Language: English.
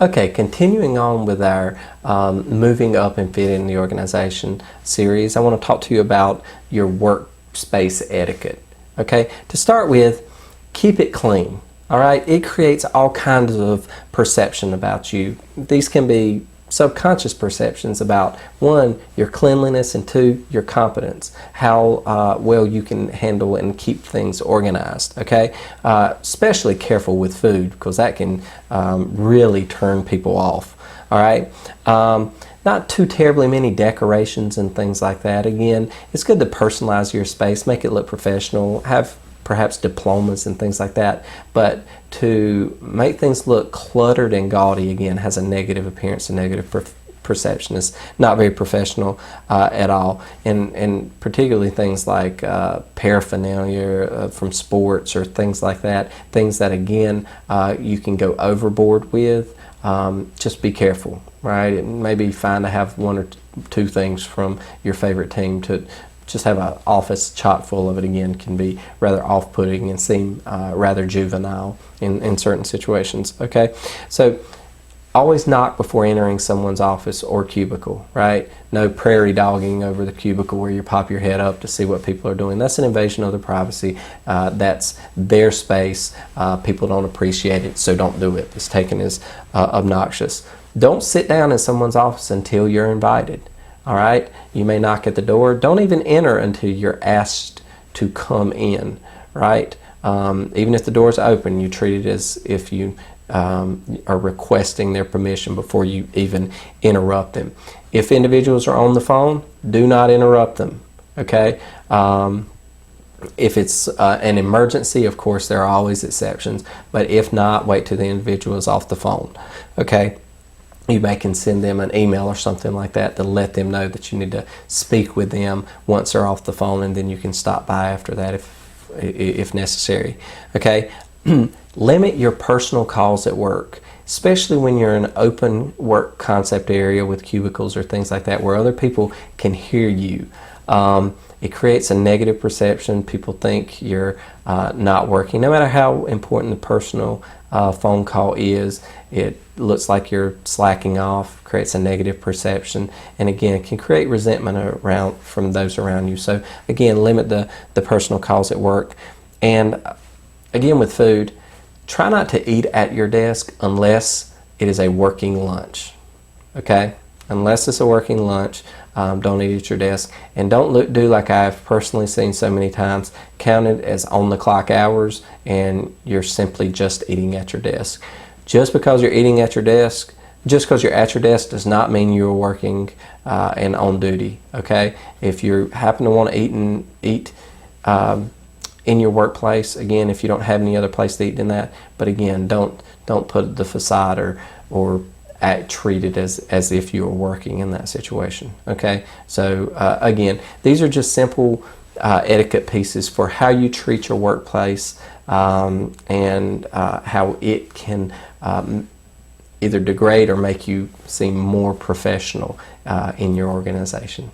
Okay, continuing on with our moving up and fit in the organization series, I want to talk to you about your workspace etiquette. Okay, to start with, keep it clean. All right, it creates all kinds of perception about you. These can be subconscious perceptions about, one, your cleanliness, and two, your competence, how well you can handle and keep things organized. Okay, especially careful with food, because that can really turn people off. All right, not too terribly many decorations and things like that. Again, it's good to personalize your space, make it look professional, have perhaps diplomas and things like that, but to make things look cluttered and gaudy, again, has a negative appearance, a negative perception. It's not very professional at all, and particularly things like paraphernalia from sports or things like that, things that, again, you can go overboard with. Just be careful, right? It may be fine to have one or two things from your favorite team. To just have an office chock full of it, again, can be rather off-putting and seem rather juvenile in certain situations. Okay, so always knock before entering someone's office or cubicle, right? No prairie dogging over the cubicle where you pop your head up to see what people are doing. That's an invasion of their privacy. That's their space. People don't appreciate it, so don't do it. It's taken as obnoxious. Don't sit down in someone's office until you're invited. All right, you may knock at the door. Don't even enter until you're asked to come in, right? Even if the door's open, you treat it as if you are requesting their permission before you even interrupt them. If individuals are on the phone, do not interrupt them, okay? If it's an emergency, of course, there are always exceptions, but if not, wait till the individual is off the phone, okay? You may can send them an email or something like that to let them know that you need to speak with them once they're off the phone, and then you can stop by after that if necessary. Okay, limit your personal calls at work, especially when you're in an open work concept area with cubicles or things like that where other people can hear you. It creates a negative perception. People think you're not working. No matter how important the personal phone call is, it looks like you're slacking off, creates a negative perception, and again, can create resentment from those around you. So again, limit the personal calls at work. And again, with food, try not to eat at your desk unless it is a working lunch. Okay? Unless it's a working lunch, don't eat at your desk. And don't do like I've personally seen so many times, count it as on the clock hours, and you're simply just eating at your desk. Just because you're eating at your desk, just because you're at your desk does not mean you're working and on duty, okay? If you happen to want to eat in your workplace, again, if you don't have any other place to eat than that, but again, don't put the facade or treat it as if you were working in that situation. Okay, so again, these are just simple etiquette pieces for how you treat your workplace and how it can either degrade or make you seem more professional in your organization.